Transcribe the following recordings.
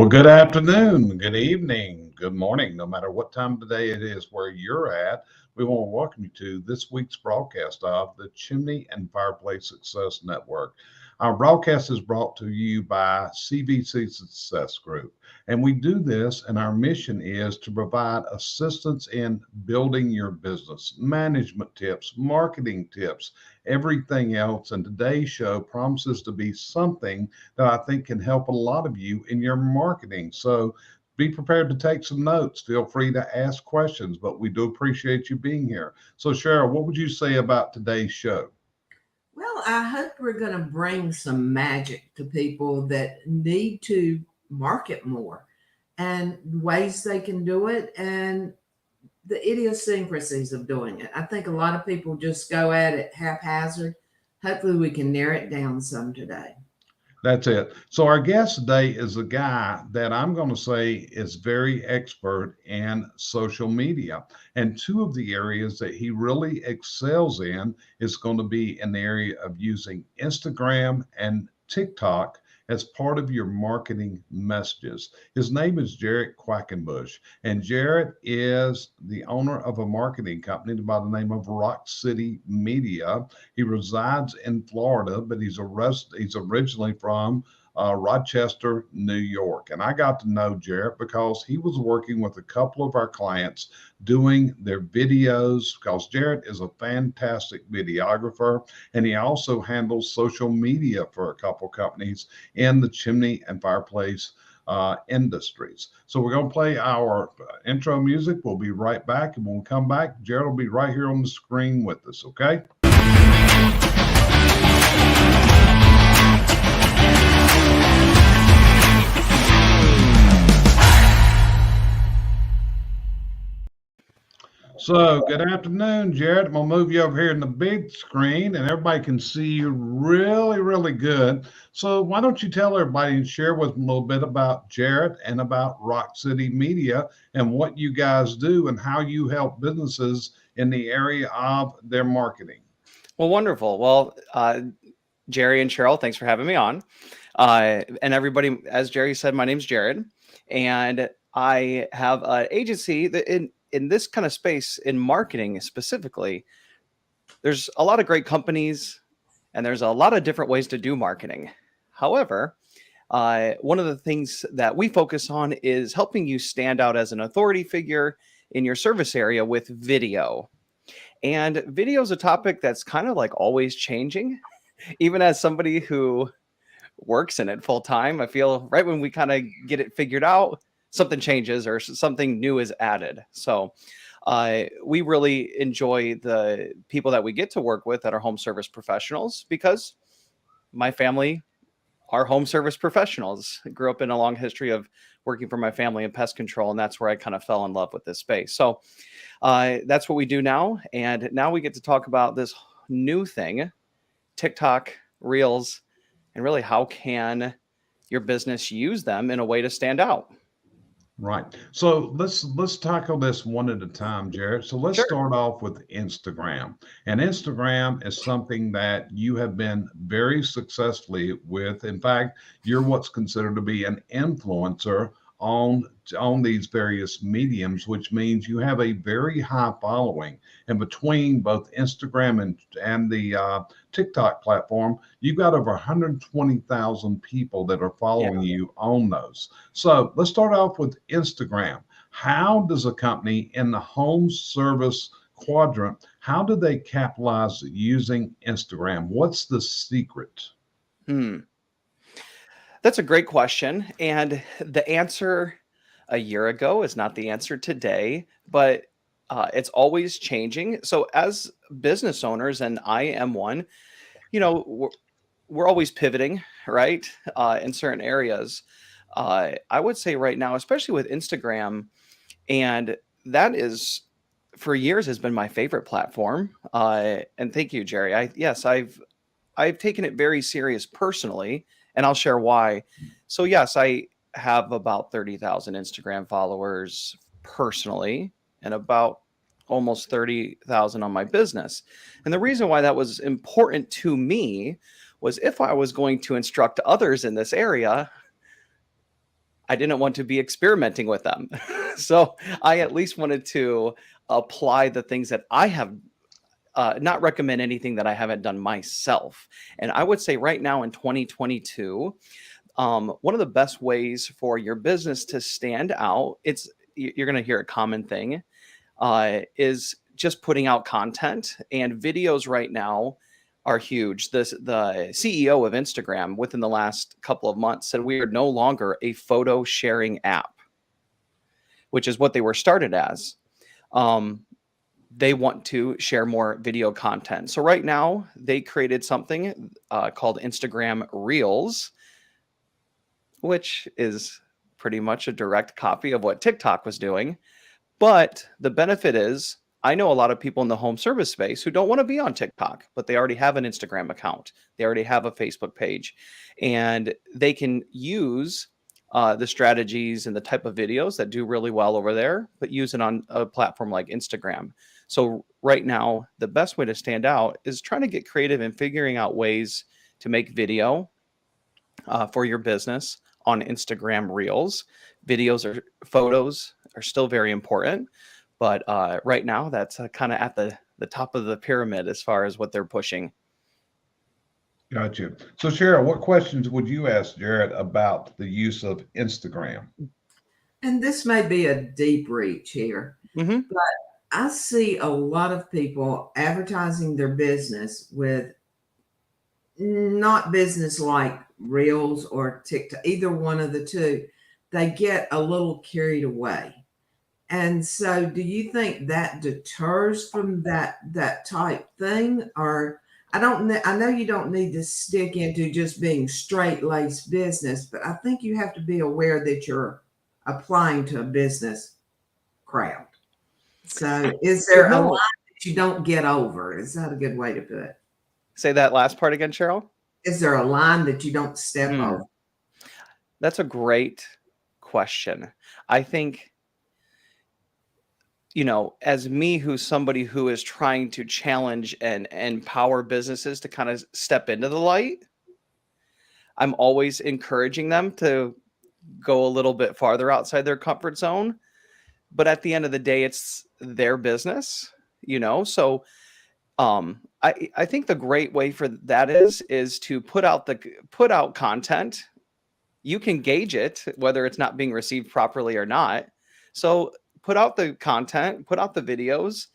Well, good afternoon, good evening, good morning, no matter what time of the day it is where you're at. We want to welcome you to this week's broadcast of the Chimney and Fireplace Success Network. Our broadcast is brought to you by CVC Success Group, and we do this, and our mission is to provide assistance in building your business, management tips, marketing tips, everything else. And today's show promises to be something that I think can help a lot of you in your marketing. So be prepared to take some notes. Feel free to ask questions, but we do appreciate you being here. So, Cheryl, what would you say about today's show? Well, I hope we're going to bring some magic to people that need to market more and ways they can do it and the idiosyncrasies of doing it. I think a lot of people just go at it haphazard. Hopefully, we can narrow it down some today. That's it. So our guest today is a guy that I'm going to say is very expert in social media. And two of the areas that he really excels in is going to be in the area of using Instagram and TikTok as part of your marketing messages. His name is Jarrett Quackenbush, and Jarrett is the owner of a marketing company by the name of Rock City Media. He resides in Florida, but he's originally from Rochester, New York. And I got to know Jarrett because he was working with a couple of our clients doing their videos, because Jarrett is a fantastic videographer, and he also handles social media for a couple companies in the chimney and fireplace industries. So we're going to play our intro music. We'll be right back. And when we come back, Jarrett will be right here on the screen with us, okay? So, good afternoon, Jarrett. I'm going to move you over here in the big screen and everybody can see you really, really good. So, why don't you tell everybody and share with them a little bit about Jarrett and about Rock City Media and what you guys do and how you help businesses in the area of their marketing? Well, wonderful. Well, Jerry and Cheryl, thanks for having me on. And everybody, as Jerry said, my name's Jared, and I have an agency that in this kind of space in marketing specifically. There's a lot of great companies, and there's a lot of different ways to do marketing. However, one of the things that we focus on is helping you stand out as an authority figure in your service area with video. And video is a topic that's kind of like always changing. Even as somebody who works in it full time, I feel right when we kind of get it figured out, something changes or something new is added. So we really enjoy the people that we get to work with that are home service professionals, because my family are home service professionals. I grew up in a long history of working for my family in pest control, and that's where I kind of fell in love with this space. So that's what we do now. And now we get to talk about this new thing, TikTok, Reels, and really how can your business use them in a way to stand out. Right. So let's tackle this one at a time, Jarrett. So let's Sure. start off with Instagram. And Instagram is something that you have been very successfully with. In fact, you're what's considered to be an influencer on these various mediums, which means you have a very high following. And between both Instagram and the TikTok platform, you've got over 120,000 people that are following you on those. So let's start off with Instagram. How does a company in the home service quadrant, how do they capitalize using Instagram? What's the secret? That's a great question. And the answer a year ago is not the answer today, but it's always changing. So as business owners, and I am one, we're always pivoting, right? In certain areas. I would say right now, especially with Instagram, and that is for years has been my favorite platform. And thank you, Jerry. I've taken it very serious personally, and I'll share why. So yes, I have about 30,000 Instagram followers personally, and about almost 30,000 on my business. And the reason why that was important to me was if I was going to instruct others in this area, I didn't want to be experimenting with them. So I at least wanted to apply the things that I have, not recommend anything that I haven't done myself. And I would say right now in 2022, one of the best ways for your business to stand out, you're going to hear a common thing, is just putting out content, and videos right now are huge. The CEO of Instagram within the last couple of months said we are no longer a photo sharing app, which is what they were started as. They want to share more video content. So right now they created something called Instagram Reels, which is pretty much a direct copy of what TikTok was doing. But the benefit is, I know a lot of people in the home service space who don't want to be on TikTok, but they already have an Instagram account. They already have a Facebook page, and they can use the strategies and the type of videos that do really well over there, but use it on a platform like Instagram. So right now, the best way to stand out is trying to get creative and figuring out ways to make video for your business on Instagram Reels. Photos are still very important, but right now that's kind of at the top of the pyramid as far as what they're pushing. Gotcha. So Cheryl, what questions would you ask Jared about the use of Instagram? And this may be a deep reach here, Mm-hmm. but I see a lot of people advertising their business with not business like Reels or TikTok, either one of the two. They get a little carried away. And so do you think that deters from that type thing? Or I don't know, I know you don't need to stick into just being straight laced business, but I think you have to be aware that you're applying to a business crowd. So is there a line that you don't get over? Is that a good way to put it? Say that last part again, Cheryl. Is there a line that you don't step over? That's a great question. I think, as me, who's somebody who is trying to challenge and empower businesses to kind of step into the light, I'm always encouraging them to go a little bit farther outside their comfort zone. But at the end of the day, it's their business, So I think the great way for that is to put out content. You can gauge it, whether it's not being received properly or not. So put out the content, put out the videos,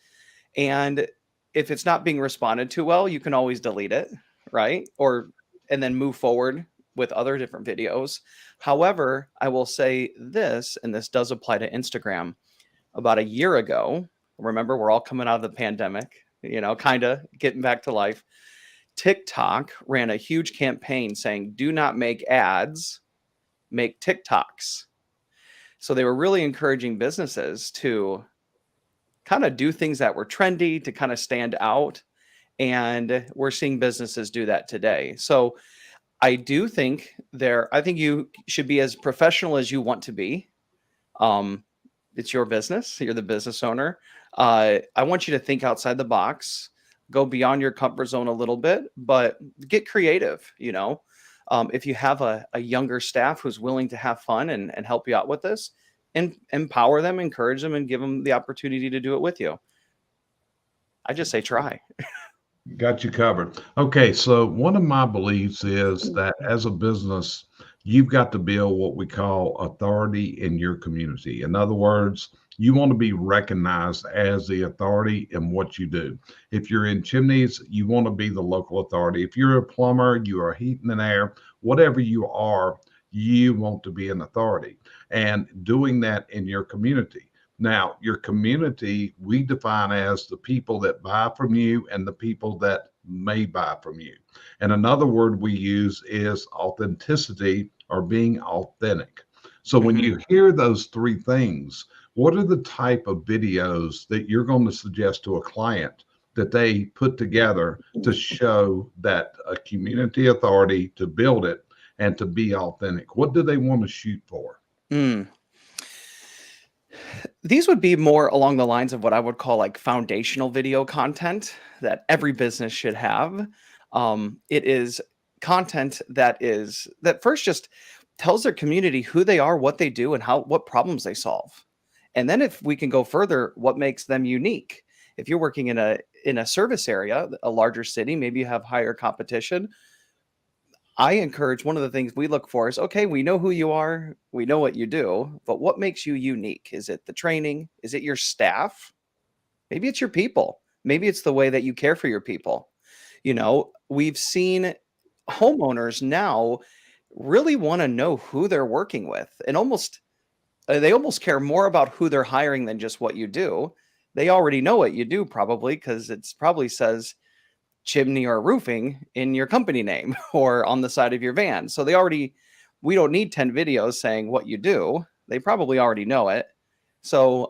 and if it's not being responded to well, you can always delete it, right? And then move forward with other different videos. However, I will say this, and this does apply to Instagram. About a year ago, remember, we're all coming out of the pandemic, kind of getting back to life. TikTok ran a huge campaign saying, do not make ads, make TikToks. So they were really encouraging businesses to kind of do things that were trendy, to kind of stand out. And we're seeing businesses do that today. So I do think I think you should be as professional as you want to be. It's your business. You're the business owner. I want you to think outside the box, go beyond your comfort zone a little bit, but get creative. If you have a younger staff who's willing to have fun and help you out with this, and empower them, encourage them, and give them the opportunity to do it with you. I just say try. Got you covered. Okay, so one of my beliefs is that as a business, you've got to build what we call authority in your community. In other words, you want to be recognized as the authority in what you do. If you're in chimneys, you want to be the local authority. If you're a plumber, you are heating and air, whatever you are, you want to be an authority and doing that in your community. Now, your community, we define as the people that buy from you and the people that may buy from you. And another word we use is authenticity, or being authentic. So when you hear those three things, what are the type of videos that you're going to suggest to a client that they put together to show that a community authority, to build it and to be authentic? What do they want to shoot for? These would be more along the lines of what I would call like foundational video content that every business should have. It is content that first just tells their community who they are, what they do, and what problems they solve. And then if we can go further, what makes them unique? If you're working in a service area, a larger city, maybe you have higher competition. I encourage, one of the things we look for is, okay, we know who you are, we know what you do, but what makes you unique? Is it the training? Is it your staff? Maybe it's your people. Maybe it's the way that you care for your people. We've seen homeowners now really want to know who they're working with, and they almost care more about who they're hiring than just what you do. They already know what you do, probably, because it's probably says chimney or roofing in your company name or on the side of your van. So we don't need 10 videos saying what you do. They probably already know it. So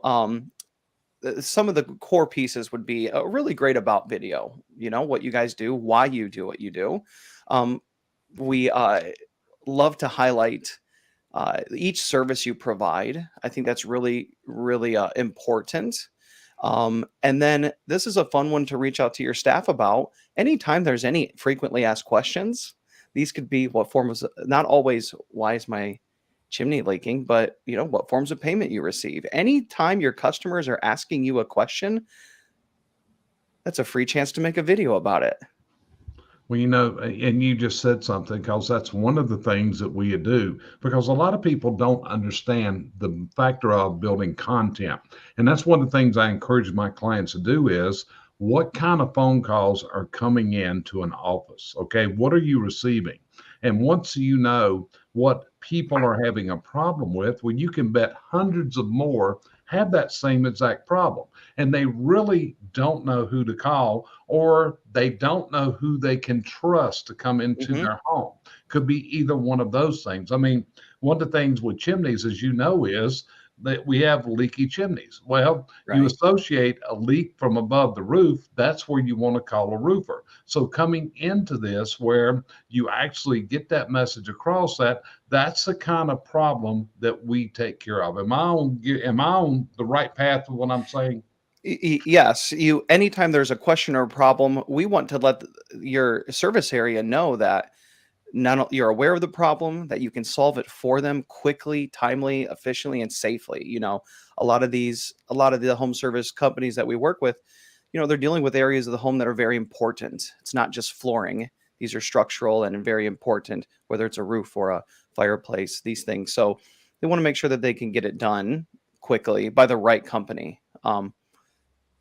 some of the core pieces would be really great about video, what you guys do, why you do what you do. We love to highlight each service you provide. I think that's really, really important. And then this is a fun one to reach out to your staff about. Anytime there's any frequently asked questions, these could be what forms, not always, why is my chimney leaking, but what forms of payment you receive. Anytime your customers are asking you a question, that's a free chance to make a video about it. Well, and you just said something, because that's one of the things that we do, because a lot of people don't understand the factor of building content. And that's one of the things I encourage my clients to do is, what kind of phone calls are coming in to an office? Okay, what are you receiving? And once you know what people are having a problem with, well, you can bet hundreds of more have that same exact problem. And they really don't know who to call, or they don't know who they can trust to come into their home. Could be either one of those things. I mean, one of the things with chimneys, as you know, is that we have leaky chimneys. Well, you associate a leak from above the roof, that's where you want to call a roofer. So coming into this, where you actually get that message across, that's the kind of problem that we take care of. Am I on the right path with what I'm saying? Yes, anytime there's a question or a problem, we want to let your service area know that you're aware of the problem, that you can solve it for them quickly, timely, efficiently, and safely. A lot of the home service companies that we work with, they're dealing with areas of the home that are very important. It's not just flooring. These are structural and very important, whether it's a roof or a fireplace, these things. So they want to make sure that they can get it done quickly by the right company.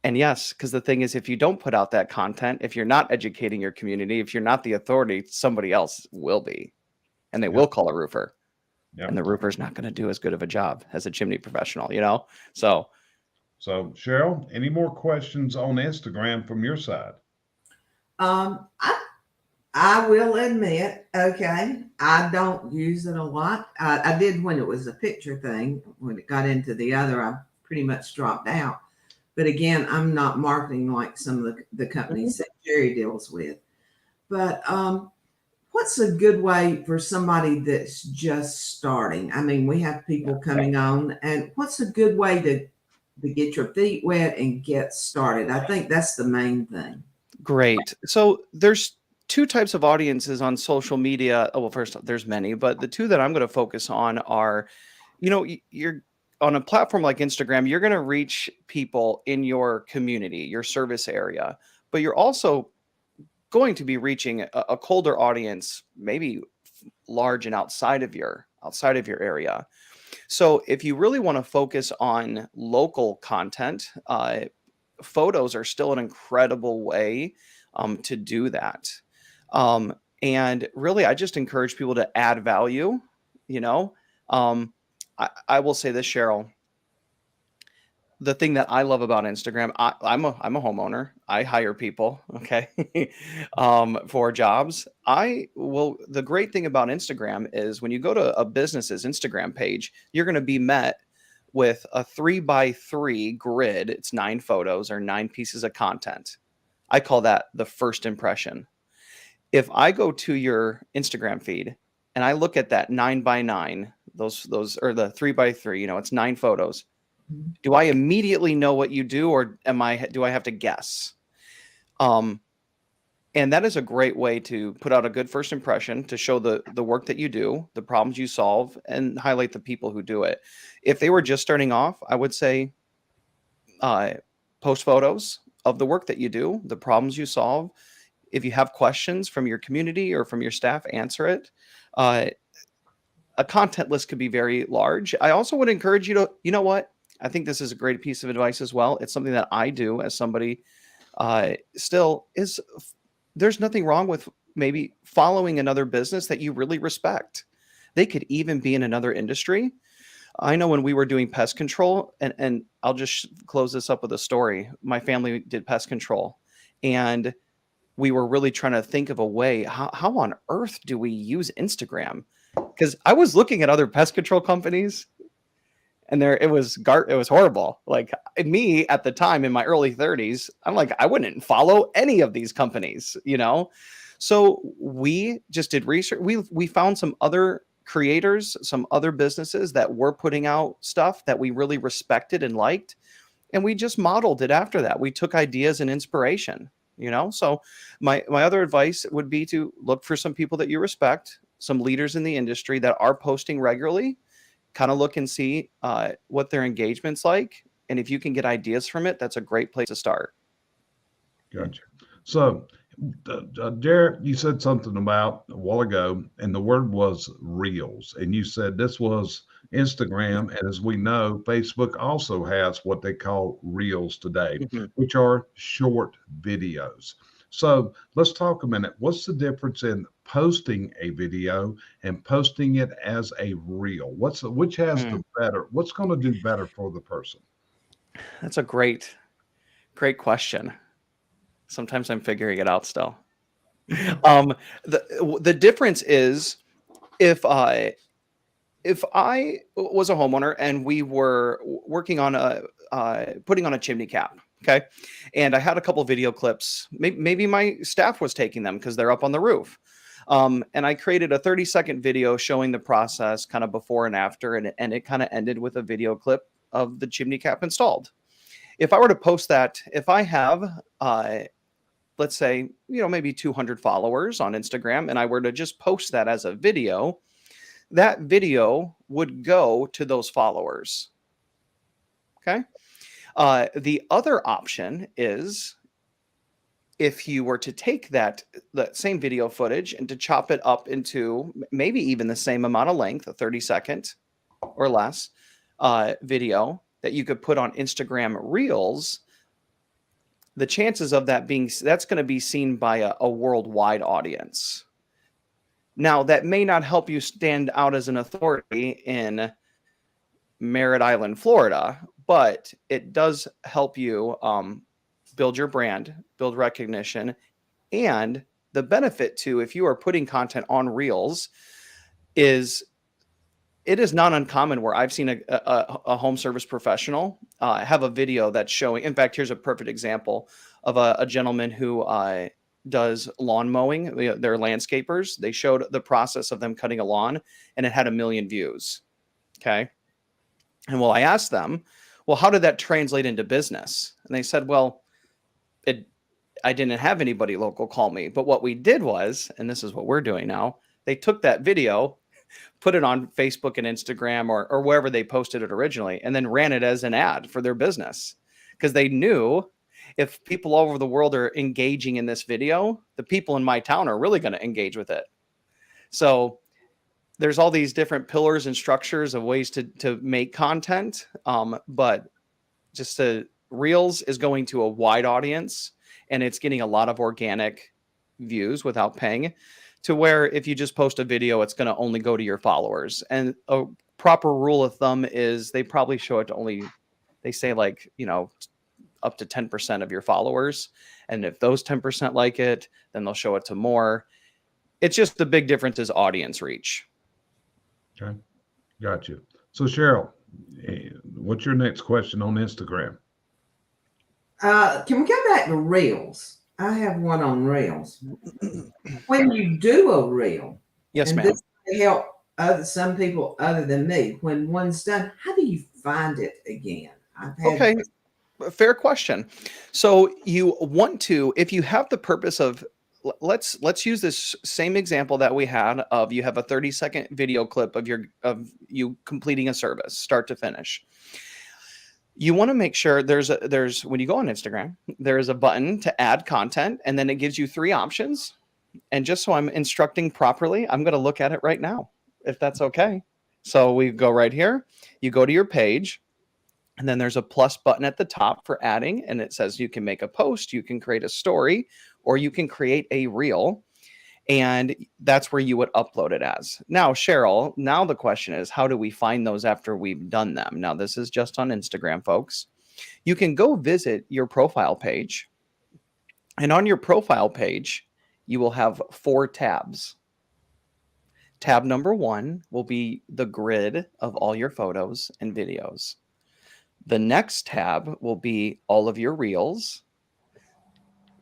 And yes, because the thing is, if you don't put out that content, if you're not educating your community, if you're not the authority, somebody else will be, and they will call a roofer. And the roofer's not going to do as good of a job as a chimney professional, So Cheryl, any more questions on Instagram from your side? I will admit, okay, I don't use it a lot. I did when it was a picture thing. When it got into the other, I pretty much dropped out. But again, I'm not marketing like some of the companies that Jerry deals with. But what's a good way for somebody that's just starting? I mean, we have people coming on, and what's a good way to get your feet wet and get started? I think that's the main thing. Great. So there's two types of audiences on social media. Oh, well, first, there's many, but the two that I'm going to focus on are, you're on a platform like Instagram, you're going to reach people in your community, your service area, but you're also going to be reaching a colder audience, maybe large and outside of your area. So if you really want to focus on local content, photos are still an incredible way to do that. And really, I just encourage people to add value. I will say this, Cheryl. The thing that I love about Instagram, I'm a homeowner. I hire people, okay, for jobs. The great thing about Instagram is when you go to a business's Instagram page, you're going to be met with a 3x3 grid. It's 9 photos or 9 pieces of content. I call that the first impression. If I go to your Instagram feed and I look at that 9x9, those or the 3x3, it's 9 photos. Do I immediately know what you do, or do I have to guess? And And that is a great way to put out a good first impression, to show the work that you do, the problems you solve, and highlight the people who do it. If they were just starting off, I would say uh, post photos of the work that you do, the problems you solve. If you have questions from your community or from your staff, answer it. Uh, a content list could be very large. I also would encourage you to, you know what? I think this is a great piece of advice as well. It's something that I do as somebody still is. There's nothing wrong with maybe following another business that you really respect. They could even be in another industry. I know when we were doing pest control, and I'll just close this up with a story. My family did pest control, and we were really trying to think of a way, how on earth do we use Instagram? Because I was looking at other pest control companies, and it was horrible. Like me at the time in my early 30s, I'm like, I wouldn't follow any of these companies, you know? So we just did research. We found some other creators, some other businesses that were putting out stuff that we really respected and liked. And we just modeled it after that. We took ideas and inspiration, you know? So my other advice would be to look for some people that you respect, some leaders in the industry that are posting regularly. Kind of look and see what their engagement's like. And if you can get ideas from it, that's a great place to start. Gotcha. So, Jared, you said something about a while ago, and the word was reels. And you said this was Instagram. And as we know, Facebook also has what they call reels today, which are short videos. So let's talk a minute. What's the difference in posting a video and posting it as a reel? Which has the better? What's going to do better for the person? That's a great question. Sometimes I'm figuring it out still. The difference is if I was a homeowner and we were working on putting on a chimney cap. Okay. And I had a couple video clips. Maybe my staff was taking them because they're up on the roof. And I created a 30-second video showing the process kind of before and after. And it kind of ended with a video clip of the chimney cap installed. If I were to post that, if I have, let's say, maybe 200 followers on Instagram, and I were to just post that as a video, that video would go to those followers. Okay. The other option is if you were to take that same video footage and to chop it up into maybe even the same amount of length, a 30-second or less video that you could put on Instagram Reels, the chances of that's going to be seen by a worldwide audience. Now, that may not help you stand out as an authority in Merritt Island, Florida, but it does help you build your brand, build recognition, and the benefit too, if you are putting content on Reels, is it is not uncommon where I've seen a home service professional have a video that's showing. In fact, here's a perfect example of a gentleman who does lawn mowing. They're landscapers. They showed the process of them cutting a lawn, and it had 1 million views. Okay. And I asked them, well, how did that translate into business? And they said, well, I didn't have anybody local call me. But what we did was, and this is what we're doing now, they took that video, put it on Facebook and Instagram or wherever they posted it originally, and then ran it as an ad for their business. Because they knew if people all over the world are engaging in this video, the people in my town are really going to engage with it. So there's all these different pillars and structures of ways to make content. But just Reels is going to a wide audience, and it's getting a lot of organic views without paying, to where if you just post a video, it's going to only go to your followers. And a proper rule of thumb is they probably show it to only, they say up to 10% of your followers. And if those 10% like it, then they'll show it to more. It's just the big difference is audience reach. Okay. Gotcha. So Cheryl, what's your next question on Instagram? Can we go back to Reels? I have one on Reels. When you do a Reel, yes, and ma'am. this may help some people other than me, when one's done, how do you find it again? Okay, fair question. So you want to, if you have the purpose of let's use this same example that we had of you have a 30-second video clip of you completing a service start to finish. You want to make sure there's when you go on Instagram, there is a button to add content, and then it gives you 3 options. And just so I'm instructing properly, I'm going to look at it right now, if that's okay. So we go right here, you go to your page, and then there's a plus button at the top for adding, and it says you can make a post, you can create a story, or you can create a reel. And that's where you would upload it as. Now, Cheryl, now the question is, how do we find those after we've done them? Now, this is just on Instagram, folks. You can go visit your profile page. And on your profile page, you will have 4 tabs. Tab number 1 will be the grid of all your photos and videos. The next tab will be all of your reels.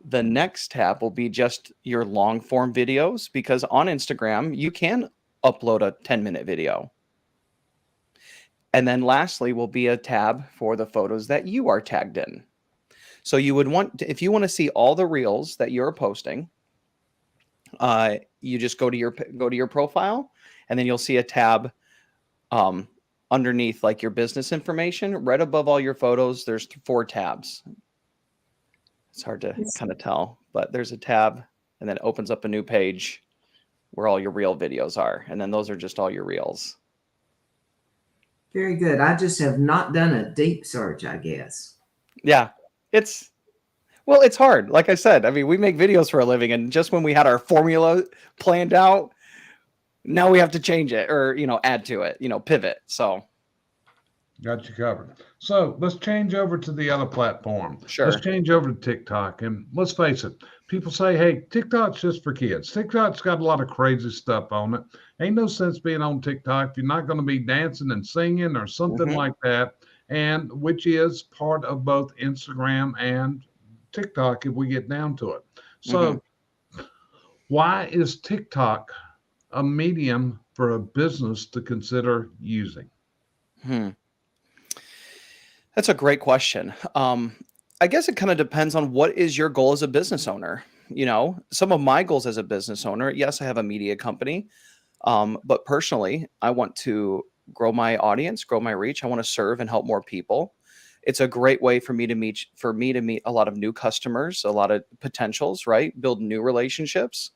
The next tab will be just your long form videos, because on Instagram, you can upload a 10-minute video. And then lastly will be a tab for the photos that you are tagged in. So you would want to, if you want to see all the reels that you're posting, you just go to your profile, and then you'll see a tab underneath like your business information. Right above all your photos, there's 4 tabs. It's hard to kind of tell, but there's a tab, and then it opens up a new page where all your reel videos are. And then those are just all your reels. Very good. I just have not done a deep search, I guess. Yeah, it's hard. Like I said, I mean, we make videos for a living, and just when we had our formula planned out, now we have to change it or, add to it, pivot. So got you covered. So let's change over to the other platform. Sure. Let's change over to TikTok. And let's face it, people say, hey, TikTok's just for kids. TikTok's got a lot of crazy stuff on it. Ain't no sense being on TikTok if you're not going to be dancing and singing or something like that, and which is part of both Instagram and TikTok if we get down to it. So why is TikTok a medium for a business to consider using? That's a great question. I guess it kind of depends on what is your goal as a business owner. Some of my goals as a business owner, yes, I have a media company, but personally, I want to grow my audience, grow my reach. I want to serve and help more people. It's a great way for me to meet a lot of new customers, a lot of potentials, right? Build new relationships.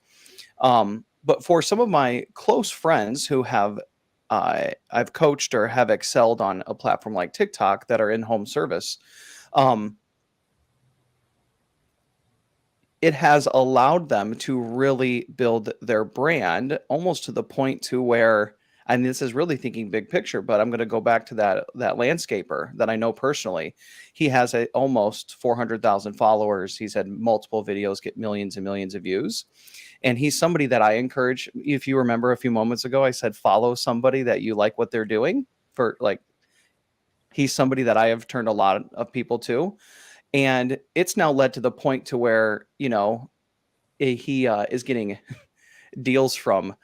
But for some of my close friends who I've coached or have excelled on a platform like TikTok that are in home service, it has allowed them to really build their brand almost to the point to where, and this is really thinking big picture, but I'm going to go back to that landscaper that I know personally. He has almost 400,000 followers. He's had multiple videos get millions and millions of views. And he's somebody that I encourage. If you remember a few moments ago, I said, follow somebody that you like what they're doing. He's somebody that I have turned a lot of people to. And it's now led to the point to where, he is getting deals from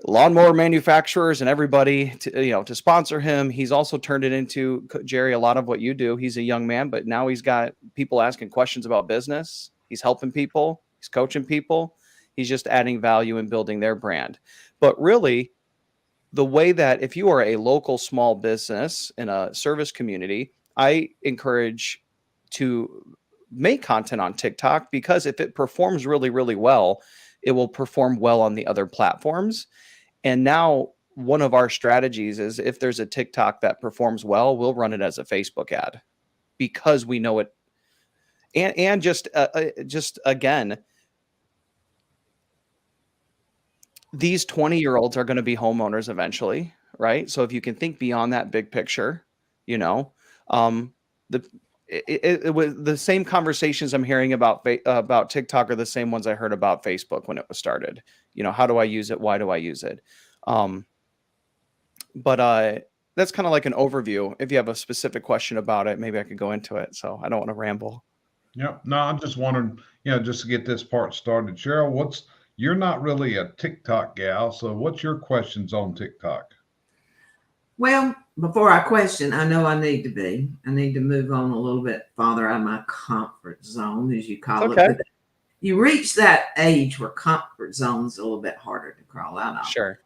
lawnmower manufacturers and everybody to sponsor him. He's also turned it into, Jerry, a lot of what you do. He's a young man, but now he's got people asking questions about business. He's helping people. He's coaching people. He's just adding value and building their brand. But really, the way that if you are a local small business in a service community, I encourage to make content on TikTok, because if it performs really, really well, it will perform well on the other platforms. And now one of our strategies is if there's a TikTok that performs well, we'll run it as a Facebook ad, because we know it. And just again, these 20-year-olds are going to be homeowners eventually, right? So if you can think beyond that big picture, it was the same conversations I'm hearing about TikTok are the same ones I heard about Facebook when it was started. How do I use it? Why do I use it? But that's kind of like an overview. If you have a specific question about it, maybe I could go into it. So I don't want to ramble. Yeah, no, I'm just wondering, just to get this part started. Cheryl, you're not really a TikTok gal, so what's your questions on TikTok? Well, before I question, I know I need to move on a little bit farther out of my comfort zone, as you call it. you reach that age where comfort zone's a little bit harder to crawl out of. Sure.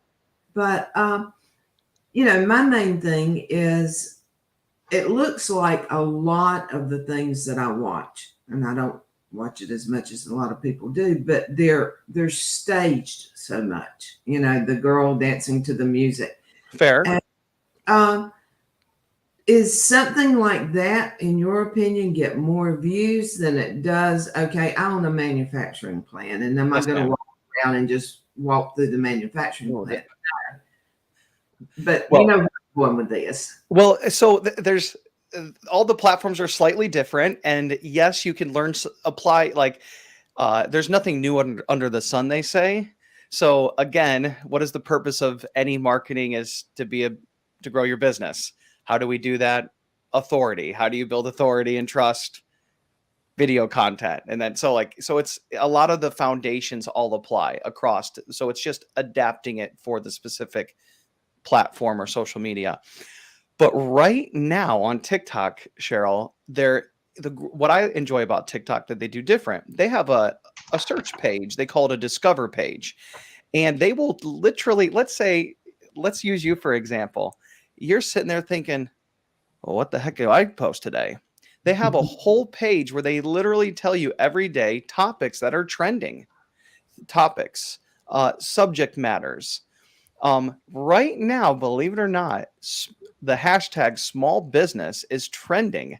But my main thing is it looks like a lot of the things that I watch, and I don't watch it as much as a lot of people do, but they're staged so much. The girl dancing to the music. Fair. And, is something like that, in your opinion, get more views than it does? Okay, I own a manufacturing plant, and am I Yes, going to ma'am. walk around and just walk through the manufacturing Oh, plant? But Well, where I'm going with this. Well, so there's all the platforms are slightly different, and yes, you can apply like there's nothing new under the sun, they say. So again, what is the purpose of any marketing is to grow your business? How do we do that? Authority. How do you build authority and trust? Video content. And then so it's a lot of the foundations all apply across. So it's just adapting it for the specific platform or social media. But right now on TikTok, Cheryl, what I enjoy about TikTok that they do different, they have a search page. They call it a discover page. And they will literally, let's use you for example. You're sitting there thinking, well, what the heck do I post today? They have a whole page where they literally tell you every day topics that are trending, topics, subject matters. Right now, believe it or not, the hashtag small business is trending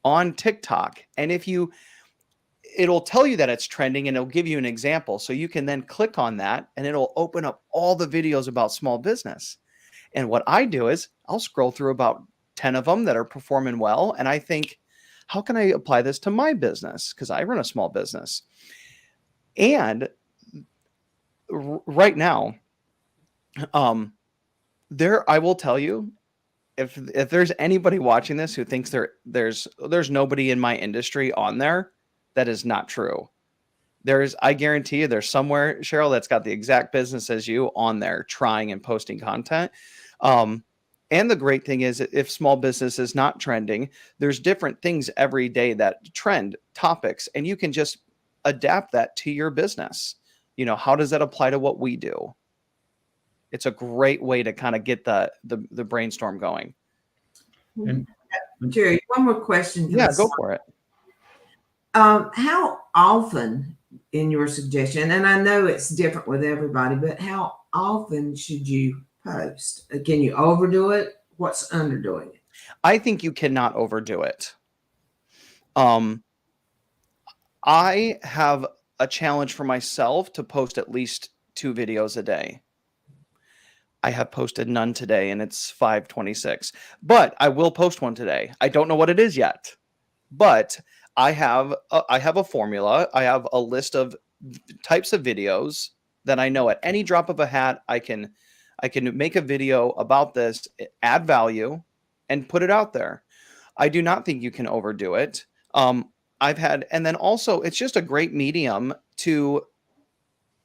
on TikTok. And it'll tell you that it's trending and it'll give you an example. So you can then click on that and it'll open up all the videos about small business. And what I do is I'll scroll through about 10 of them that are performing well. And I think, how can I apply this to my business? Because I run a small business. And right now, I will tell you, if there's anybody watching this who thinks there's nobody in my industry on there, that is not true. I guarantee you there's somewhere, Cheryl, that's got the exact business as you on there trying and posting content. And the great thing is, if small business is not trending, there's different things every day that trend topics, and you can just adapt that to your business. How does that apply to what we do? It's a great way to kind of get the brainstorm going. And Jerry, one more question. Yeah, go for it. How often, in your suggestion, and I know it's different with everybody, but how often should you post? Can you overdo it? What's underdoing it? I think you cannot overdo it. I have a challenge for myself to post at least 2 videos a day. I have posted none today, and it's 5:26. But I will post one today. I don't know what it is yet, but I have a formula. I have a list of types of videos that I know at any drop of a hat I can make a video about this, add value, and put it out there. I do not think you can overdo it. And then also it's just a great medium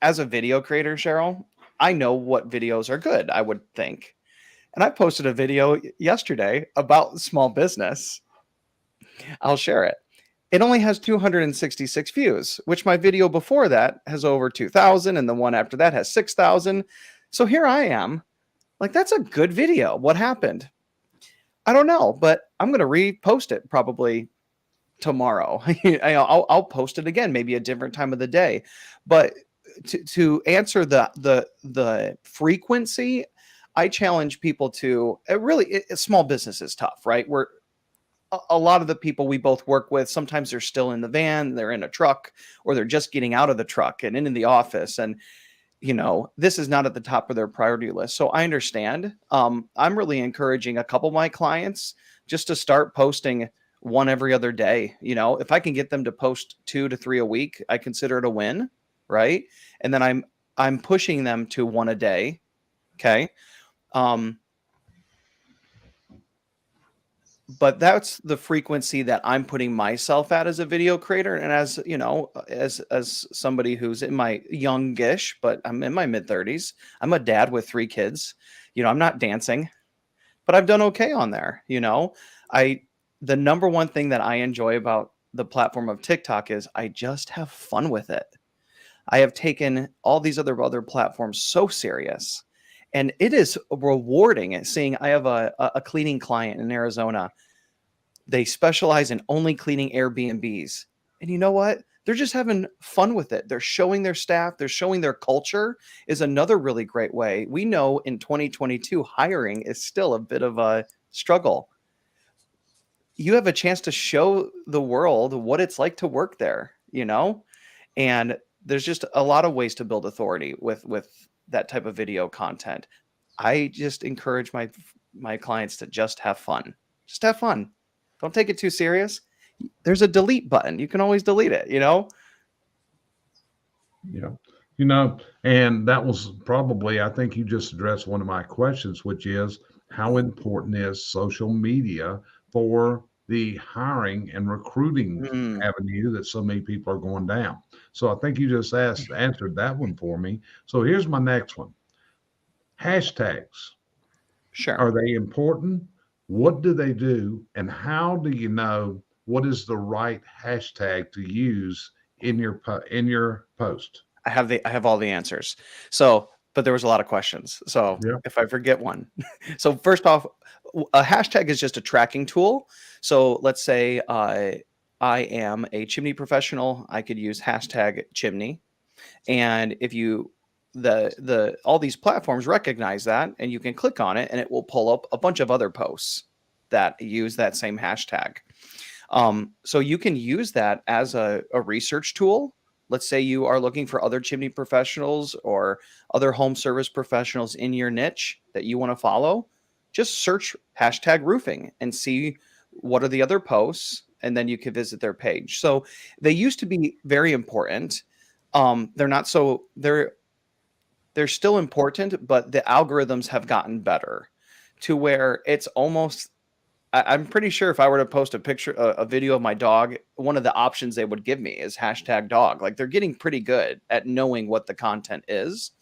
as a video creator, Cheryl. I know what videos are good, I would think. And I posted a video yesterday about small business. I'll share it. It only has 266 views, which my video before that has over 2,000, and the one after that has 6,000. So here I am, like, that's a good video. What happened? I don't know, but I'm going to repost it probably tomorrow. I'll post it again, maybe a different time of the day. But to answer the frequency, I challenge people to small business is tough, right? A lot of the people we both work with, sometimes they're still in the van, they're in a truck, or they're just getting out of the truck and in the office. And, this is not at the top of their priority list. So I understand. I'm really encouraging a couple of my clients just to start posting one every other day. If I can get them to post 2 to 3 a week, I consider it a win. Right. And then I'm pushing them to 1 a day. Okay. But that's the frequency that I'm putting myself at as a video creator. And as somebody who's in my youngish, but I'm in my mid-30s, I'm a dad with 3 kids. I'm not dancing, but I've done okay on there. The number one thing that I enjoy about the platform of TikTok is I just have fun with it. I have taken all these other platforms so serious, and it is rewarding at seeing. I have a cleaning client in Arizona. They specialize in only cleaning Airbnbs. And you know what? They're just having fun with it. They're showing their staff, they're showing their culture is another really great way. We know in 2022, hiring is still a bit of a struggle. You have a chance to show the world what it's like to work there, you know? And there's just a lot of ways to build authority with that type of video content. I just encourage my clients to just have fun. Just have fun. Don't take it too serious. There's a delete button. You can always delete it, you know? Yeah. You know, and that was probably, I think you just addressed one of my questions, which is how important is social media for the hiring and recruiting Mm, avenue that so many people are going down? So I think you just answered that one for me. So here's my next one. Hashtags. sure. Are they important? What do they do? And how do you know what is the right hashtag to use in your post? I have all the answers. So, but there was a lot of questions. So Yeah. if I forget one. So first off, a hashtag is just a tracking tool. So let's say I am a chimney professional. I could use hashtag chimney. And if you the all these platforms recognize that, and you can click on it and it will pull up a bunch of other posts that use that same hashtag. So you can use that as a research tool. Let's say you are looking for other chimney professionals or other home service professionals in your niche that you want to follow. Just search hashtag roofing and see what are the other posts, and then you can visit their page. So they used to be very important. They're not so they're still important, but the algorithms have gotten better to where it's almost I'm pretty sure if I were to post a picture, a video of my dog, one of the options they would give me is hashtag dog. Like they're getting pretty good at knowing what the content is.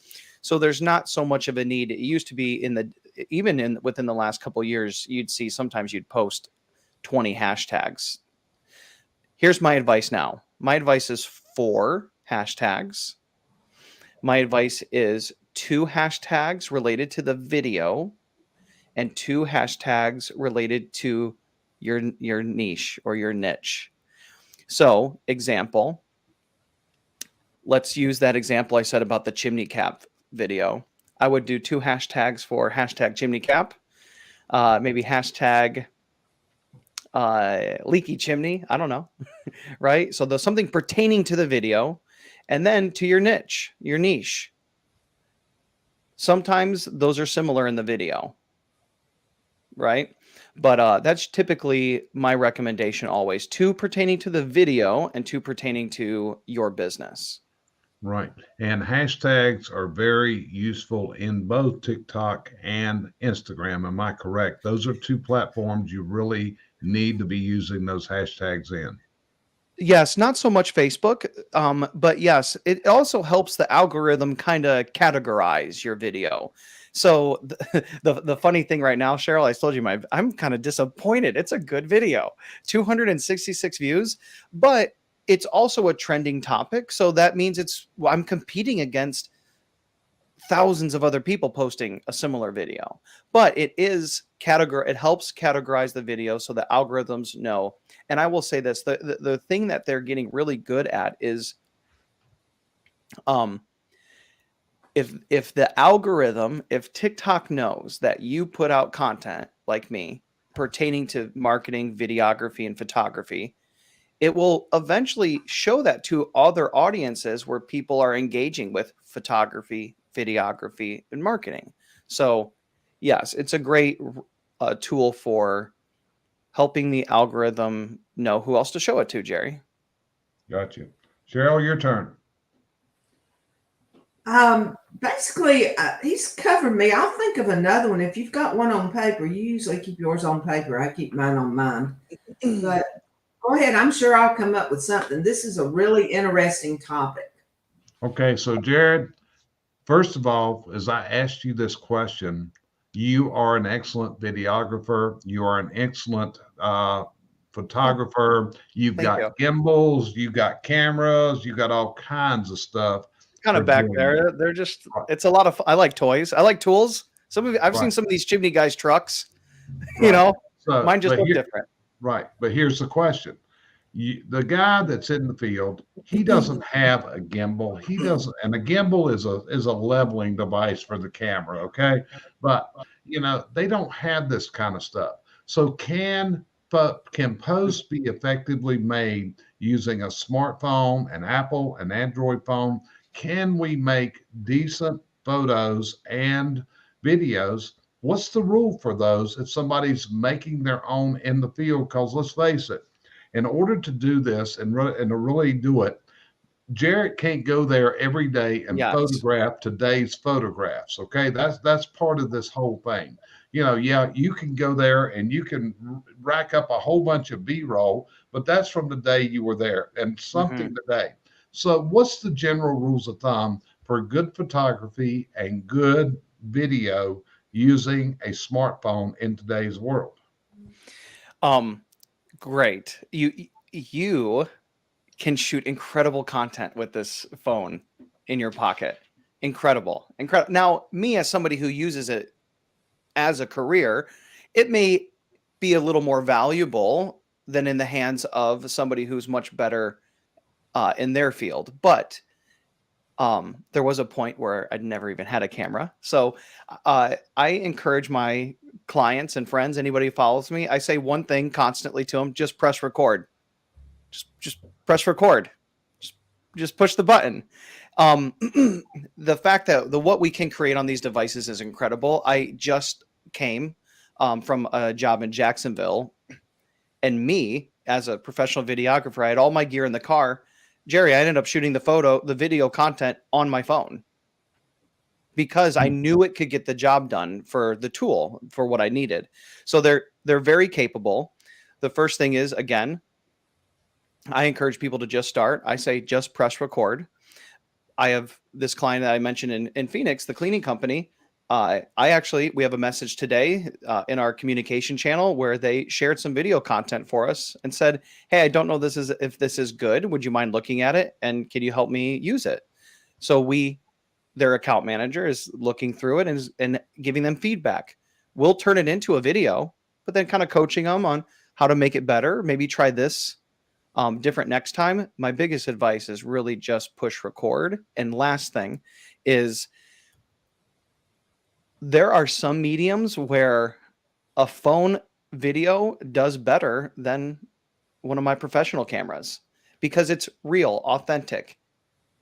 So there's not so much of a need. It used to be within the last couple of years, you'd see sometimes you'd post 20 hashtags. Here's my advice now. My advice is 4 hashtags. My advice is 2 hashtags related to the video and 2 hashtags related to your niche or your niche. So, example, let's use that example I said about the chimney cap video. I would do 2 hashtags for hashtag chimney cap, maybe hashtag leaky chimney. I don't know, right? So there's something pertaining to the video, and then to your niche. Sometimes those are similar in the video, right? But that's typically my recommendation always. 2 pertaining to the video and 2 pertaining to your business. Right. And hashtags are very useful in both TikTok and Instagram. Am I correct? Those are 2 platforms you really need to be using those hashtags in. Yes, not so much Facebook, but yes, it also helps the algorithm kind of categorize your video. So the funny thing right now, Cheryl, I told you I'm kind of disappointed. It's a good video, 266 views, but it's also a trending topic. So that means I'm competing against thousands of other people posting a similar video, but it helps categorize the video so the algorithms know. And I will say this, the thing that they're getting really good at is if the algorithm, if TikTok knows that you put out content like me pertaining to marketing, videography, and photography, it will eventually show that to other audiences where people are engaging with photography, videography, and marketing. So, yes, it's a great tool for helping the algorithm know who else to show it to, Jerry. Got you. Cheryl, your turn. Basically, he's covered me. I'll think of another one. If you've got one on paper, you usually keep yours on paper. I keep mine on mine. But go ahead. I'm sure I'll come up with something. This is a really interesting topic. Okay, so Jared, first of all, as I asked you this question, you are an excellent videographer. You are an excellent photographer. You've Thank you. got gimbals, you've got cameras, you've got all kinds of stuff Kind for of back doing there. that. They're just, Right. it's a lot of, I like toys. I like tools. I've seen Right. some of these chimney guys' trucks, you Right. know, So, mine just but look here, different. right. But here's the question. The guy that's in the field, he doesn't have a gimbal. He doesn't, and a gimbal is a leveling device for the camera, okay? But they don't have this kind of stuff. So can posts be effectively made using a smartphone, an Apple, an Android phone? Can we make decent photos and videos? What's the rule for those if somebody's making their own in the field? Because let's face it, in order to do this and to really do it, Jarrett can't go there every day and Yes. photograph today's photographs. Okay, that's part of this whole thing. Yeah, you can go there and you can rack up a whole bunch of B-roll, but that's from the day you were there and Hmm. something today. So, what's the general rules of thumb for good photography and good video using a smartphone in today's world? Great. You can shoot incredible content with this phone in your pocket. Incredible. Incredible. Now, me as somebody who uses it as a career, it may be a little more valuable than in the hands of somebody who's much better in their field. But there was a point where I'd never even had a camera. So I encourage my clients and friends, anybody who follows me, I say one thing constantly to them: just press record. Just press record. Just, just push the button. Um, the fact that what we can create on these devices is incredible. I just came from a job in Jacksonville, and me as a professional videographer, I had all my gear in the car. Jerry, I ended up shooting the video content on my phone because I knew it could get the job done for the tool for what I needed. So they're very capable. The first thing is, again, I encourage people to just start. I say just press record. I have this client that I mentioned in Phoenix, the cleaning company. We have a message today in our communication channel where they shared some video content for us and said, "Hey, I don't know if this is good. Would you mind looking at it? And can you help me use it?" So their account manager is looking through it and giving them feedback. We'll turn it into a video, but then kind of coaching them on how to make it better. Maybe try this different next time. My biggest advice is really just push record. And last thing is, there are some mediums where a phone video does better than one of my professional cameras because it's real, authentic.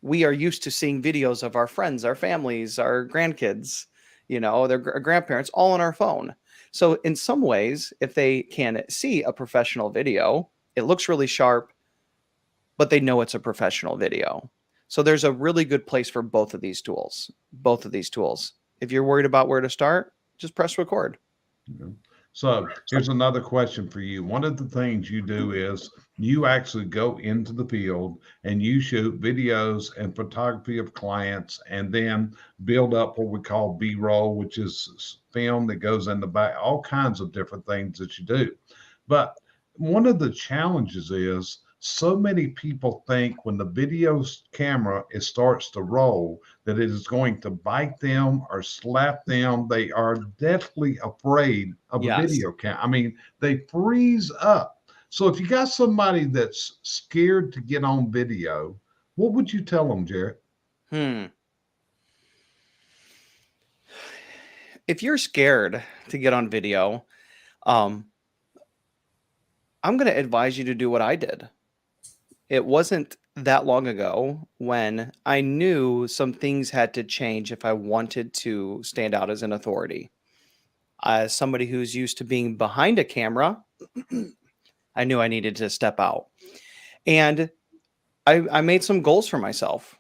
We are used to seeing videos of our friends, our families, our grandkids, their grandparents, all on our phone. So in some ways, if they can see a professional video, it looks really sharp, but they know it's a professional video. So there's a really good place for both of these tools. If you're worried about where to start, just press record. Okay. So here's another question for you. One of the things you do is you actually go into the field and you shoot videos and photography of clients and then build up what we call B-roll, which is film that goes in the back, all kinds of different things that you do. But one of the challenges is so many people think when the video camera starts to roll that it is going to bite them or slap them. They are deathly afraid of a Yes. video camera. I mean, they freeze up. So if you got somebody that's scared to get on video, what would you tell them, Jarrett? If you're scared to get on video, um, I'm going to advise you to do what I did. It wasn't that long ago when I knew some things had to change if I wanted to stand out as an authority. As somebody who's used to being behind a camera, I knew I needed to step out. And I made some goals for myself.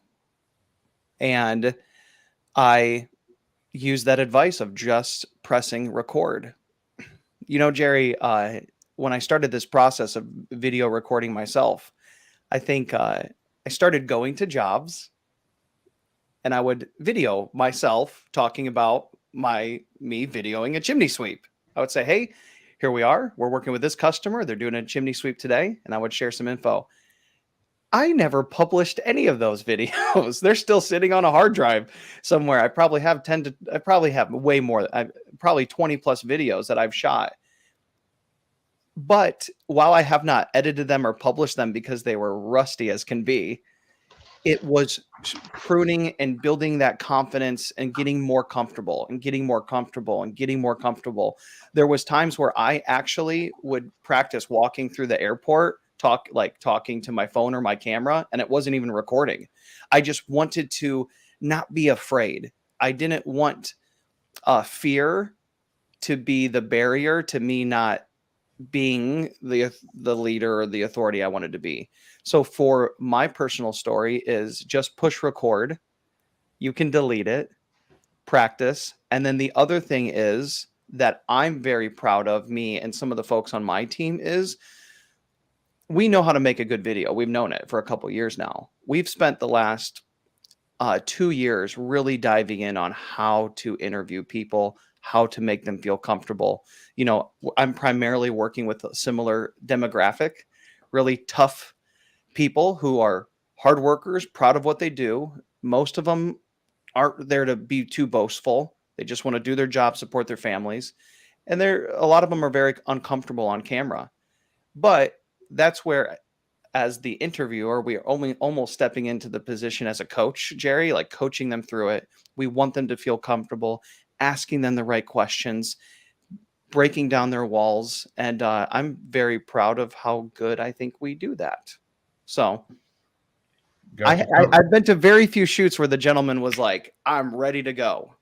And I used that advice of just pressing record. Jerry, when I started this process of video recording myself, I think I started going to jobs and I would video myself talking about me videoing a chimney sweep. I would say, "Hey, here we are. We're working with this customer. They're doing a chimney sweep today. And I would share some info. I never published any of those videos. They're still sitting on a hard drive somewhere. I probably have way more, probably 20 plus videos that I've shot. But while I have not edited them or published them because they were rusty as can be, it was pruning and building that confidence and getting more comfortable and getting more comfortable and getting more comfortable. There was times where I actually would practice walking through the airport, talking to my phone or my camera, and it wasn't even recording. I just wanted to not be afraid. I didn't want fear to be the barrier to me not being the leader or the authority I wanted to be. So for my personal story is just push record. You can delete it, practice. And then the other thing is that I'm very proud of, me and some of the folks on my team, is we know how to make a good video. We've known it for a couple of years now. We've spent the last 2 years really diving in on how to interview people, how to make them feel comfortable. You know, I'm primarily working with a similar demographic, really tough people who are hard workers, proud of what they do. Most of them aren't there to be too boastful. They just want to do their job, support their families. And a lot of them are very uncomfortable on camera. But that's where, as the interviewer, we are only almost stepping into the position as a coach, Jerry, like coaching them through it. We want them to feel comfortable, asking them the right questions, breaking down their walls. And I'm very proud of how good I think we do that. So I've been to very few shoots where the gentleman was like, I'm ready to go.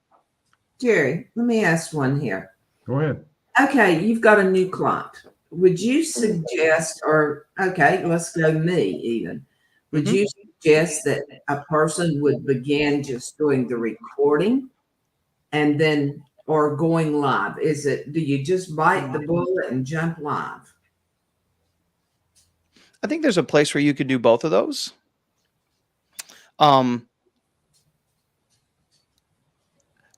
Jerry, let me ask one here. Go ahead. Okay, you've got a new client. Would you suggest, let's go me even. Would you suggest that a person would begin just doing the recording and then, or going live? Do you just bite the bullet and jump live? I think there's a place where you could do both of those.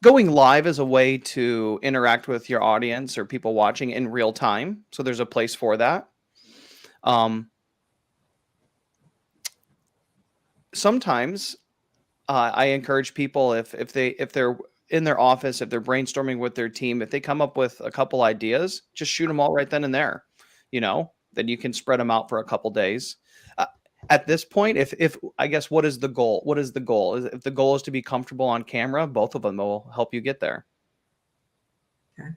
Going live is a way to interact with your audience or people watching in real time. So there's a place for that. Sometimes I encourage people, if they're in their office, if they're brainstorming with their team, if they come up with a couple ideas, just shoot them all right then and there. You know, then you can spread them out for a couple days. At this point, if I guess, what is the goal? What is the goal? If the goal is to be comfortable on camera, both of them will help you get there. Okay.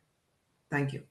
Thank you.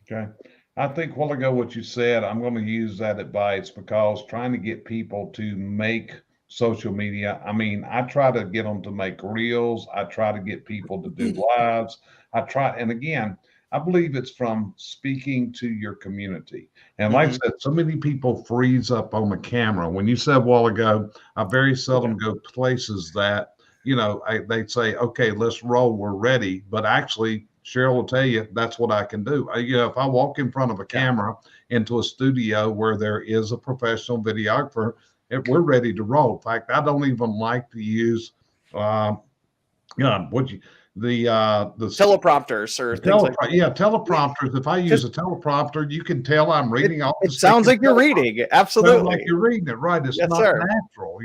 Okay. I think a while ago what you said, I'm going to use that advice, because trying to get people to make social media, I mean, I try to get them to make reels. I try to get people to do lives. And again, I believe it's from speaking to your community. And like I said, so many people freeze up on the camera. When you said a while ago, I very seldom go places that, they'd say, okay, let's roll, we're ready. But actually, Cheryl will tell you, that's what I can do. If I walk in front of a camera into a studio where there is a professional videographer, we're ready to roll. In fact, I don't even like to use, the teleprompters or things like that. Yeah, teleprompters. If I use a teleprompter, you can tell I'm reading off the It sounds like you're reading. Absolutely. Sounds like you're reading it, right? It's not natural,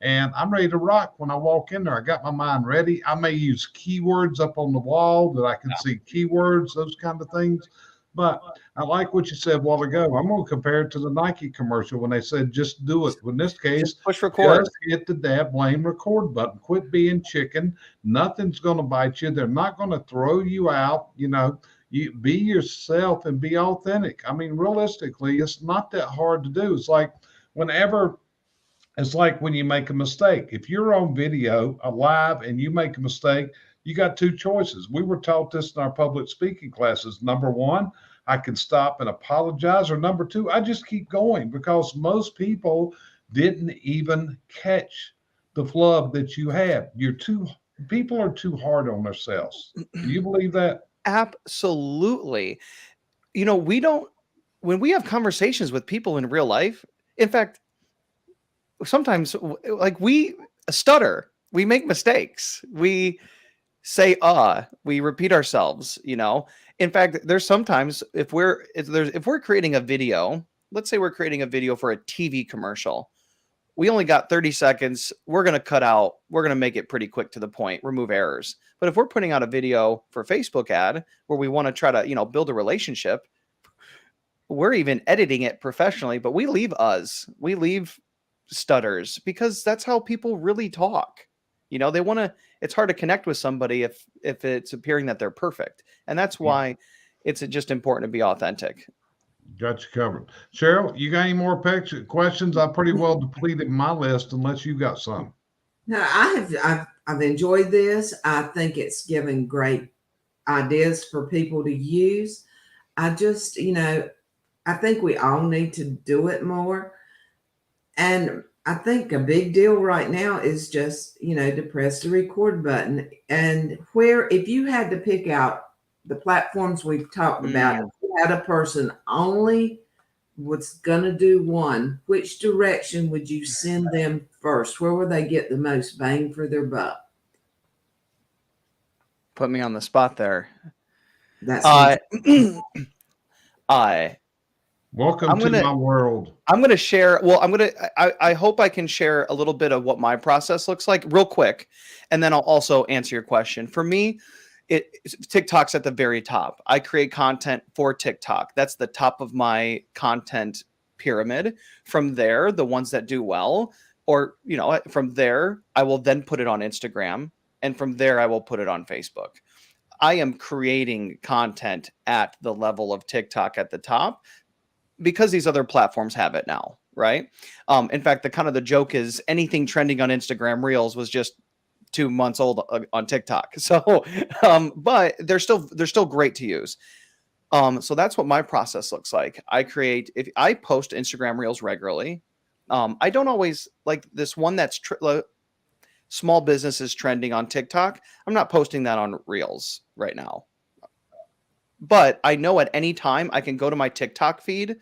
and I'm ready to rock when I walk in there. I got my mind ready. I may use keywords up on the wall that I can see keywords, those kind of things. But I like what you said a while ago. I'm going to compare it to the Nike commercial when they said, just do it. In this case, just push record. Just hit the blame record button. Quit being chicken. Nothing's going to bite you. They're not going to throw you out. You be yourself and be authentic. I mean, realistically, it's not that hard to do. It's like when you make a mistake. If you're on video, live, and you make a mistake, you got two choices. We were taught this in our public speaking classes. Number one, I can stop and apologize. Or number two, I just keep going, because most people didn't even catch the flub that you had. People are too hard on themselves. Do you believe that? Absolutely. When we have conversations with people in real life, in fact, sometimes we stutter, we make mistakes. say we repeat ourselves, you know. In fact, there's sometimes if we're creating a video, let's say we're creating a video for a TV commercial, we only got 30 seconds. We're going to cut out, we're going to make it pretty quick to the point, remove errors. But if we're putting out a video for Facebook ad where we want to try to, you know, build a relationship, we're even editing it professionally, but we leave stutters because that's how people really talk. You know, they want to, it's hard to connect with somebody if it's appearing that they're perfect. And that's why it's just important to be authentic. Got you covered. Cheryl, you got any more questions? I pretty well depleted my list unless you got some. No, I've enjoyed this. I think it's given great ideas for people to use. I just, you know, I think we all need to do it more. And I think a big deal right now is just, you know, to press the record button. And where, if you had to pick out the platforms we've talked about, if you had a person only was going to do one, which direction would you send them first? Where would they get the most bang for their buck? Put me on the spot there. That's Welcome to my world. I'm going to share. Well, I hope I can share a little bit of what my process looks like real quick. And then I'll also answer your question. For me, TikTok's at the very top. I create content for TikTok. That's the top of my content pyramid. From there, the ones that do well, or, you know, from there, I will then put it on Instagram. And from there, I will put it on Facebook. I am creating content at the level of TikTok at the top because these other platforms have it now, right? In fact, the joke is anything trending on Instagram Reels was just 2 months old on TikTok. So, but they're still great to use. So that's what my process looks like. If I post Instagram Reels regularly, I don't always like this one that's small businesses trending on TikTok. I'm not posting that on Reels right now. But I know at any time I can go to my TikTok feed,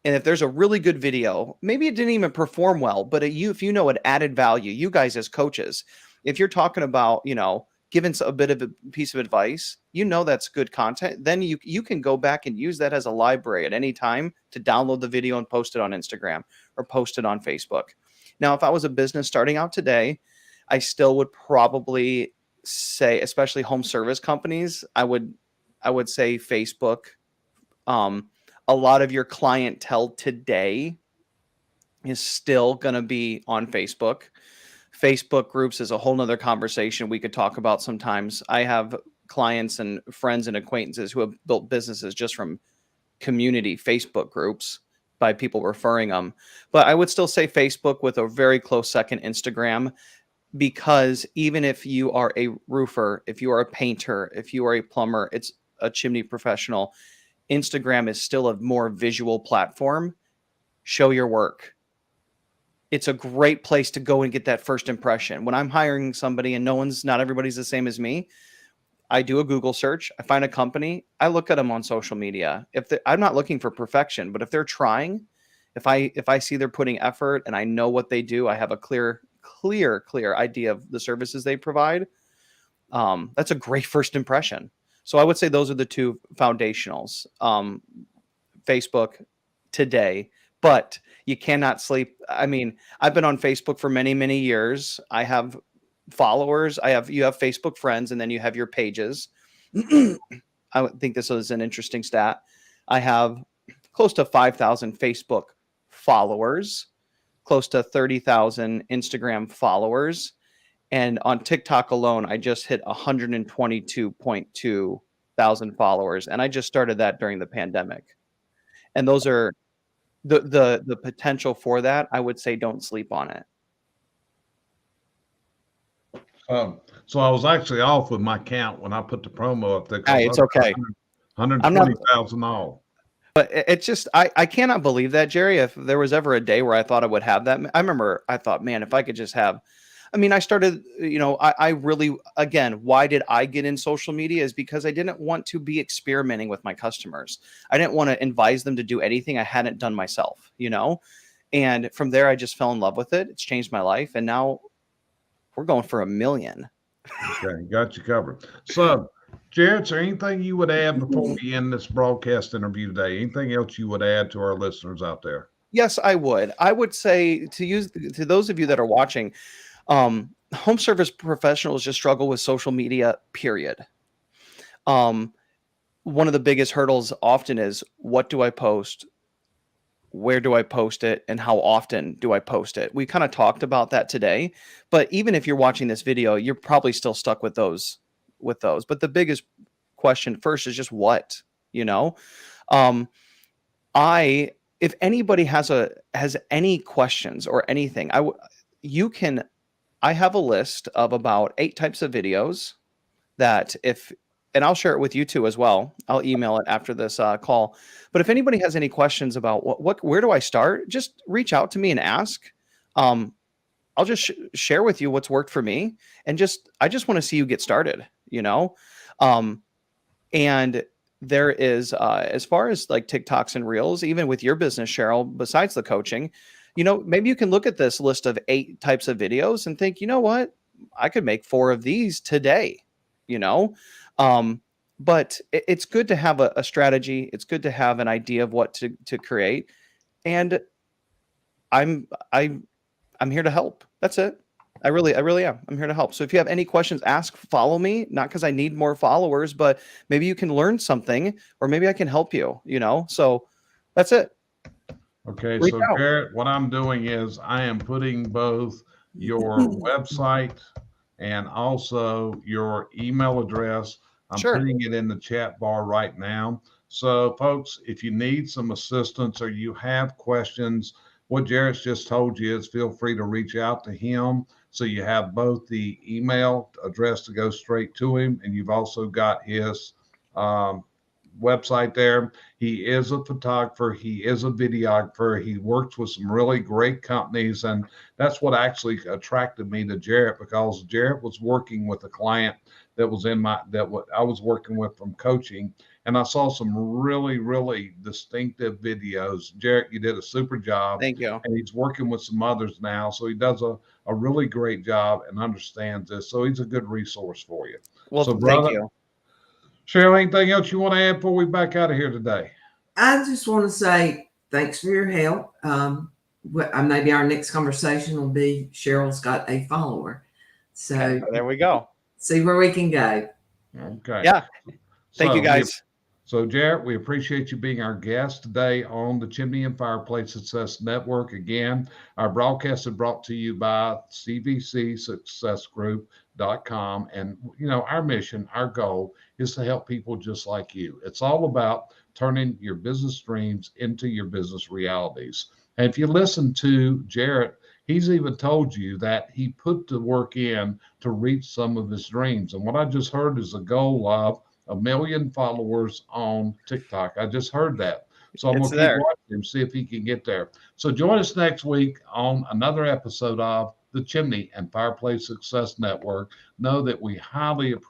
and if there's a really good video, maybe it didn't even perform well, but if you know it added value, you guys as coaches, if you're talking about, you know, giving a bit of a piece of advice, you know that's good content, then you can go back and use that as a library at any time to download the video and post it on Instagram or post it on Facebook. Now, if I was a business starting out today, I still would probably say, especially home service companies, I would say Facebook. A lot of your clientele today is still going to be on Facebook. Facebook groups is a whole nother conversation we could talk about sometimes. I have clients and friends and acquaintances who have built businesses just from community Facebook groups by people referring them. But I would still say Facebook with a very close second, Instagram. Because even if you are a roofer, if you are a painter, if you are a plumber, it's a chimney professional, Instagram is still a more visual platform. Show your work. It's a great place to go and get that first impression. When I'm hiring somebody and not everybody's the same as me, I do a Google search. I find a company. I look at them on social media. I'm not looking for perfection, but if they're trying, if I see they're putting effort and I know what they do, I have a clear idea of the services they provide. That's a great first impression. So I would say those are the two foundationals. Facebook today, but you cannot sleep. I mean, I've been on Facebook for many, many years. I have followers. You have Facebook friends, and then you have your pages. I would think this is an interesting stat. I have close to 5,000 Facebook followers, close to 30,000 Instagram followers. And on TikTok alone, I just hit 122.2 thousand followers. And I just started that during the pandemic. And those are the potential for that. I would say don't sleep on it. So I was actually off with my count when I put the promo up there. Hey, it's okay. 120,000 off. But it's just, I cannot believe that, Jerry. If there was ever a day where I thought I would have that, I remember I thought, man, if I could just have, I mean, I started, you know, I really, again, why did I get in social media is because I didn't want to be experimenting with my customers. I didn't want to advise them to do anything I hadn't done myself, you know? And from there, I just fell in love with it. It's changed my life. And now we're going for 1 million. Okay, got you covered. So, Jared, is there anything you would add before we end this broadcast interview today? Anything else you would add to our listeners out there? Yes, I would. I would say to those of you that are watching, home service professionals just struggle with social media, period. Um, One of the biggest hurdles often is, what do I post? Where do I post it? And how often do I post it? We kind of talked about that today, but even if you're watching this video, you're probably still stuck with those. But the biggest question first is just what, you know? Um, I if anybody has any questions or anything, you can I have a list of about 8 types of videos that if and I'll share it with you too as well. I'll email it after this call. But if anybody has any questions about where do I start, just reach out to me and ask. Um, I'll just share with you what's worked for me, and I just want to see you get started. You know, um, and there is as far as like TikToks and Reels, even with your business, Cheryl. Besides the coaching, maybe you can look at this list of 8 types of videos and think, you know what, I could make 4 of these today. You know, um, but it's good to have a strategy. It's good to have an idea of what to create, and I'm I I'm here to help. That's it. I really am. I'm here to help. So if you have any questions, ask, follow me, not because I need more followers, but maybe you can learn something, or maybe I can help you, So that's it. Okay, Reach so out. Garrett, what I'm doing is I am putting both your website and also your email address. I'm Sure. putting it in the chat bar right now. So, folks, if you need some assistance or you have questions, what Jarrett's just told you is feel free to reach out to him. So you have both the email address to go straight to him, and you've also got his um, website there. He is a photographer, he is a videographer, he works with some really great companies. And that's what actually attracted me to Jarrett, because Jarrett was working with a client that was in that what I was working with from coaching. And I saw some really, really distinctive videos. Jarrett, you did a super job. Thank you. And he's working with some others now. So he does a really great job and understands this. So he's a good resource for you. Well, So, thank brother, you. Cheryl, anything else you want to add before we back out of here today? I just want to say thanks for your help. Maybe our next conversation will be Cheryl's got a follower. So Okay, there we go. see where we can go. Okay. Yeah. Thank you, So guys. So, Jarrett, we appreciate you being our guest today on the Chimney and Fireplace Success Network. Again, our broadcast is brought to you by cvcsuccessgroup.com. And, our mission, our goal is to help people just like you. It's all about turning your business dreams into your business realities. And if you listen to Jarrett, he's even told you that he put the work in to reach some of his dreams. And what I just heard is a goal of 1 million followers on TikTok. I just heard that. So I'm It's going to keep there. watching him, see if he can get there. So join us next week on another episode of the Chimney and Fireplace Success Network. Know that we highly appreciate